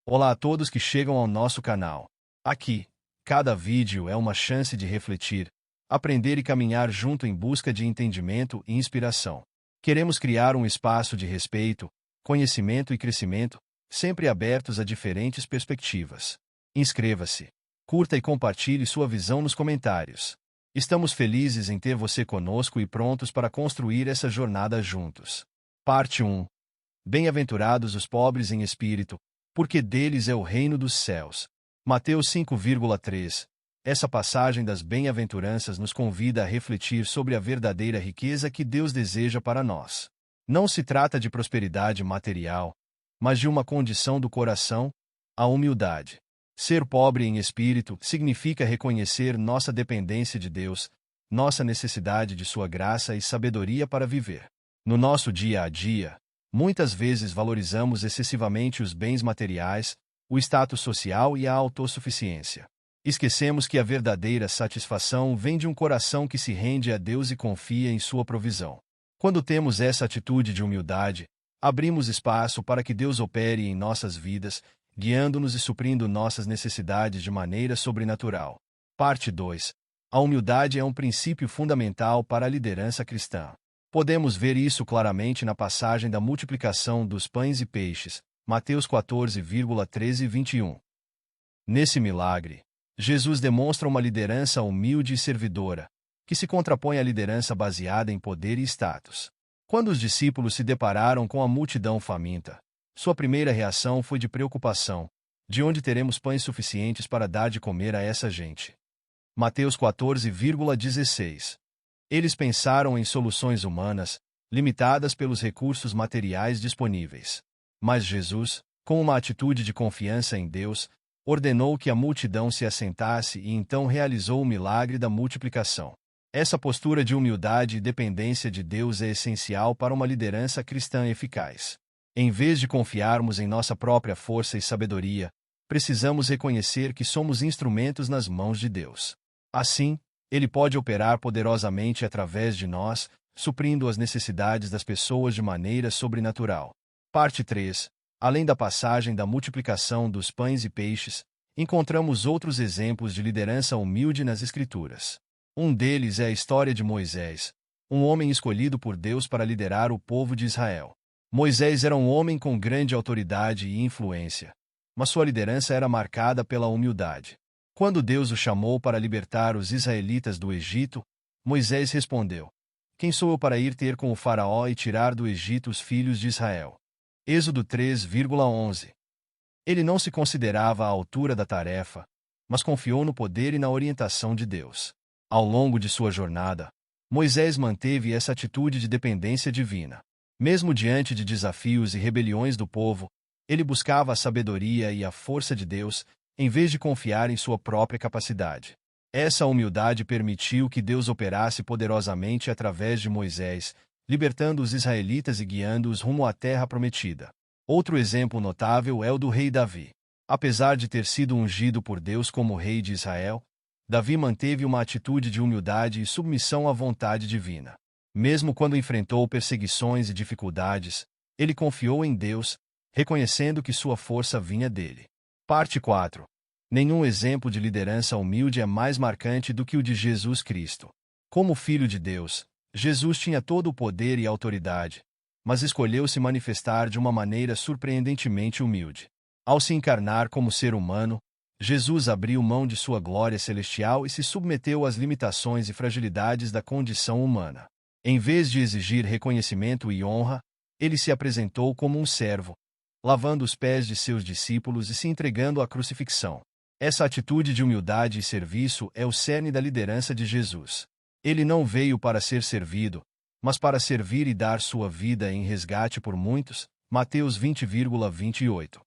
Olá a todos que chegam ao nosso canal. Aqui, cada vídeo é uma chance de refletir, aprender e caminhar junto em busca de entendimento e inspiração. Queremos criar um espaço de respeito, conhecimento e crescimento, sempre abertos a diferentes perspectivas. Inscreva-se, curta e compartilhe sua visão nos comentários. Estamos felizes em ter você conosco e prontos para construir essa jornada juntos. Parte 1. Bem-aventurados os pobres em espírito, porque deles é o reino dos céus. Mateus 5,3. Essa passagem das bem-aventuranças nos convida a refletir sobre a verdadeira riqueza que Deus deseja para nós. Não se trata de prosperidade material, mas de uma condição do coração, a humildade. Ser pobre em espírito significa reconhecer nossa dependência de Deus, nossa necessidade de sua graça e sabedoria para viver. No nosso dia a dia, muitas vezes valorizamos excessivamente os bens materiais, o status social e a autossuficiência. Esquecemos que a verdadeira satisfação vem de um coração que se rende a Deus e confia em sua provisão. Quando temos essa atitude de humildade, abrimos espaço para que Deus opere em nossas vidas, guiando-nos e suprindo nossas necessidades de maneira sobrenatural. Parte 2. A humildade é um princípio fundamental para a liderança cristã. Podemos ver isso claramente na passagem da multiplicação dos pães e peixes, Mateus 14,13 e 21. Nesse milagre, Jesus demonstra uma liderança humilde e servidora, que se contrapõe à liderança baseada em poder e status. Quando os discípulos se depararam com a multidão faminta, sua primeira reação foi de preocupação: de onde teremos pães suficientes para dar de comer a essa gente? Mateus 14,16. Eles pensaram em soluções humanas, limitadas pelos recursos materiais disponíveis. Mas Jesus, com uma atitude de confiança em Deus, ordenou que a multidão se assentasse e então realizou o milagre da multiplicação. Essa postura de humildade e dependência de Deus é essencial para uma liderança cristã eficaz. Em vez de confiarmos em nossa própria força e sabedoria, precisamos reconhecer que somos instrumentos nas mãos de Deus. Assim, Ele pode operar poderosamente através de nós, suprindo as necessidades das pessoas de maneira sobrenatural. Parte 3. Além da passagem da multiplicação dos pães e peixes, encontramos outros exemplos de liderança humilde nas Escrituras. Um deles é a história de Moisés, um homem escolhido por Deus para liderar o povo de Israel. Moisés era um homem com grande autoridade e influência, mas sua liderança era marcada pela humildade. Quando Deus o chamou para libertar os israelitas do Egito, Moisés respondeu: "Quem sou eu para ir ter com o faraó e tirar do Egito os filhos de Israel?" Êxodo 3,11. Ele não se considerava à altura da tarefa, mas confiou no poder e na orientação de Deus. Ao longo de sua jornada, Moisés manteve essa atitude de dependência divina. Mesmo diante de desafios e rebeliões do povo, ele buscava a sabedoria e a força de Deus, em vez de confiar em sua própria capacidade. Essa humildade permitiu que Deus operasse poderosamente através de Moisés, libertando os israelitas e guiando-os rumo à terra prometida. Outro exemplo notável é o do rei Davi. Apesar de ter sido ungido por Deus como rei de Israel, Davi manteve uma atitude de humildade e submissão à vontade divina. Mesmo quando enfrentou perseguições e dificuldades, ele confiou em Deus, reconhecendo que sua força vinha dele. Parte 4. Nenhum exemplo de liderança humilde é mais marcante do que o de Jesus Cristo. Como Filho de Deus, Jesus tinha todo o poder e autoridade, mas escolheu se manifestar de uma maneira surpreendentemente humilde. Ao se encarnar como ser humano, Jesus abriu mão de sua glória celestial e se submeteu às limitações e fragilidades da condição humana. Em vez de exigir reconhecimento e honra, ele se apresentou como um servo, lavando os pés de seus discípulos e se entregando à crucifixão. Essa atitude de humildade e serviço é o cerne da liderança de Jesus. Ele não veio para ser servido, mas para servir e dar sua vida em resgate por muitos. Mateus 20,28.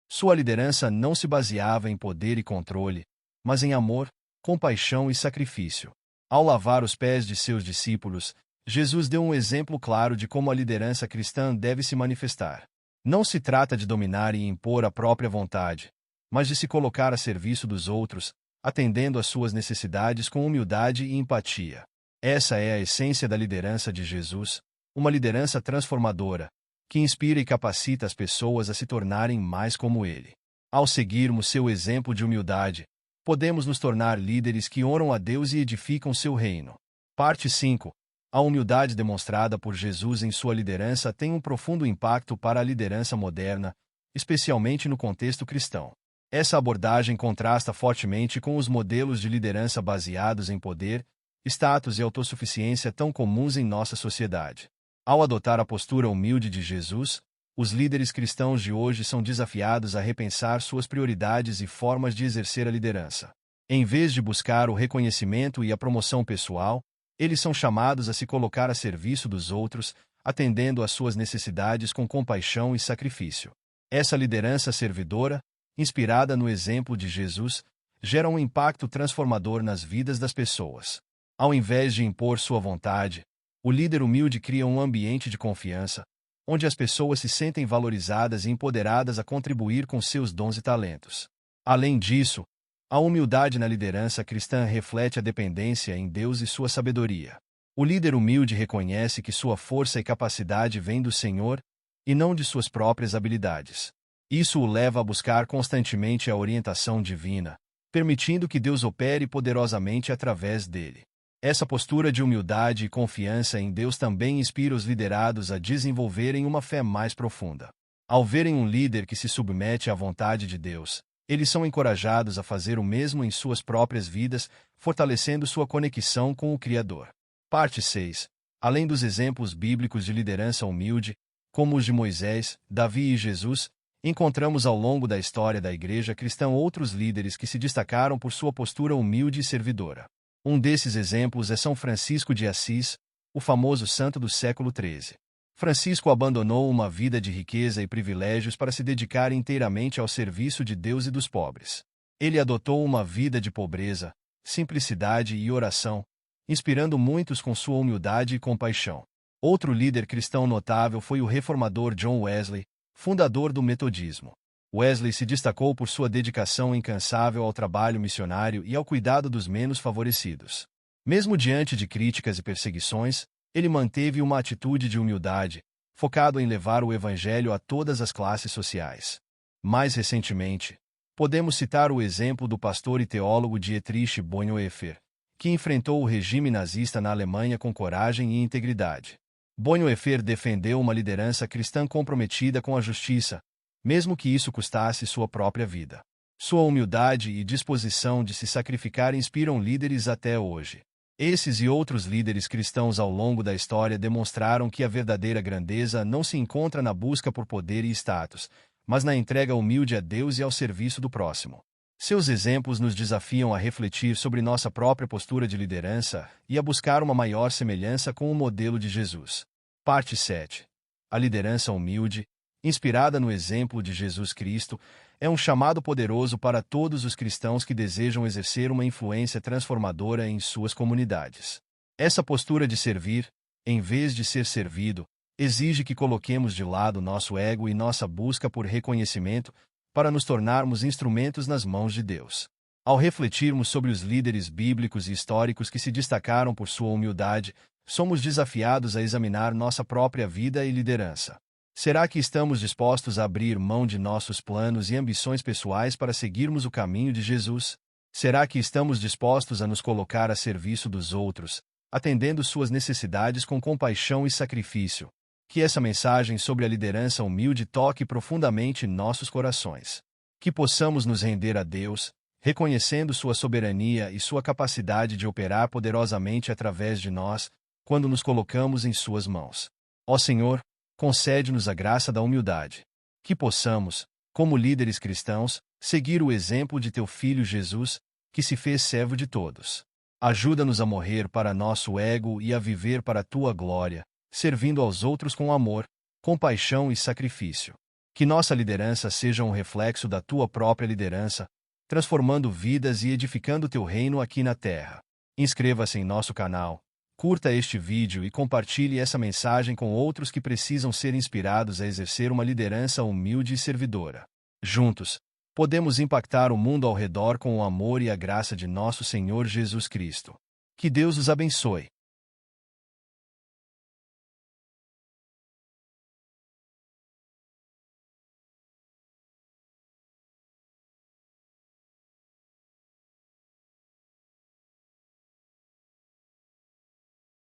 Sua liderança não se baseava em poder e controle, mas em amor, compaixão e sacrifício. Ao lavar os pés de seus discípulos, Jesus deu um exemplo claro de como a liderança cristã deve se manifestar. Não se trata de dominar e impor a própria vontade, mas de se colocar a serviço dos outros, atendendo às suas necessidades com humildade e empatia. Essa é a essência da liderança de Jesus, uma liderança transformadora, que inspira e capacita as pessoas a se tornarem mais como ele. Ao seguirmos seu exemplo de humildade, podemos nos tornar líderes que honram a Deus e edificam seu reino. Parte 5. A humildade demonstrada por Jesus em sua liderança tem um profundo impacto para a liderança moderna, especialmente no contexto cristão. Essa abordagem contrasta fortemente com os modelos de liderança baseados em poder, status e autossuficiência tão comuns em nossa sociedade. Ao adotar a postura humilde de Jesus, os líderes cristãos de hoje são desafiados a repensar suas prioridades e formas de exercer a liderança. Em vez de buscar o reconhecimento e a promoção pessoal, eles são chamados a se colocar a serviço dos outros, atendendo às suas necessidades com compaixão e sacrifício. Essa liderança servidora, inspirada no exemplo de Jesus, gera um impacto transformador nas vidas das pessoas. Ao invés de impor sua vontade, o líder humilde cria um ambiente de confiança, onde as pessoas se sentem valorizadas e empoderadas a contribuir com seus dons e talentos. Além disso, a humildade na liderança cristã reflete a dependência em Deus e sua sabedoria. O líder humilde reconhece que sua força e capacidade vêm do Senhor e não de suas próprias habilidades. Isso o leva a buscar constantemente a orientação divina, permitindo que Deus opere poderosamente através dele. Essa postura de humildade e confiança em Deus também inspira os liderados a desenvolverem uma fé mais profunda. Ao verem um líder que se submete à vontade de Deus, eles são encorajados a fazer o mesmo em suas próprias vidas, fortalecendo sua conexão com o Criador. Parte 6. Além dos exemplos bíblicos de liderança humilde, como os de Moisés, Davi e Jesus, encontramos ao longo da história da Igreja cristã outros líderes que se destacaram por sua postura humilde e servidora. Um desses exemplos é São Francisco de Assis, o famoso santo do século XIII. Francisco abandonou uma vida de riqueza e privilégios para se dedicar inteiramente ao serviço de Deus e dos pobres. Ele adotou uma vida de pobreza, simplicidade e oração, inspirando muitos com sua humildade e compaixão. Outro líder cristão notável foi o reformador John Wesley, fundador do metodismo. Wesley se destacou por sua dedicação incansável ao trabalho missionário e ao cuidado dos menos favorecidos. Mesmo diante de críticas e perseguições, ele manteve uma atitude de humildade, focado em levar o evangelho a todas as classes sociais. Mais recentemente, podemos citar o exemplo do pastor e teólogo Dietrich Bonhoeffer, que enfrentou o regime nazista na Alemanha com coragem e integridade. Bonhoeffer defendeu uma liderança cristã comprometida com a justiça, mesmo que isso custasse sua própria vida. Sua humildade e disposição de se sacrificar inspiram líderes até hoje. Esses e outros líderes cristãos ao longo da história demonstraram que a verdadeira grandeza não se encontra na busca por poder e status, mas na entrega humilde a Deus e ao serviço do próximo. Seus exemplos nos desafiam a refletir sobre nossa própria postura de liderança e a buscar uma maior semelhança com o modelo de Jesus. Parte 7. A liderança humilde, inspirada no exemplo de Jesus Cristo, é um chamado poderoso para todos os cristãos que desejam exercer uma influência transformadora em suas comunidades. Essa postura de servir, em vez de ser servido, exige que coloquemos de lado nosso ego e nossa busca por reconhecimento para nos tornarmos instrumentos nas mãos de Deus. Ao refletirmos sobre os líderes bíblicos e históricos que se destacaram por sua humildade, somos desafiados a examinar nossa própria vida e liderança. Será que estamos dispostos a abrir mão de nossos planos e ambições pessoais para seguirmos o caminho de Jesus? Será que estamos dispostos a nos colocar a serviço dos outros, atendendo suas necessidades com compaixão e sacrifício? Que essa mensagem sobre a liderança humilde toque profundamente nossos corações. Que possamos nos render a Deus, reconhecendo sua soberania e sua capacidade de operar poderosamente através de nós, quando nos colocamos em suas mãos. Ó Senhor, concede-nos a graça da humildade. Que possamos, como líderes cristãos, seguir o exemplo de teu Filho Jesus, que se fez servo de todos. Ajuda-nos a morrer para nosso ego e a viver para a tua glória, servindo aos outros com amor, compaixão e sacrifício. Que nossa liderança seja um reflexo da tua própria liderança, transformando vidas e edificando teu reino aqui na terra. Inscreva-se em nosso canal, curta este vídeo e compartilhe essa mensagem com outros que precisam ser inspirados a exercer uma liderança humilde e servidora. Juntos, podemos impactar o mundo ao redor com o amor e a graça de nosso Senhor Jesus Cristo. Que Deus os abençoe.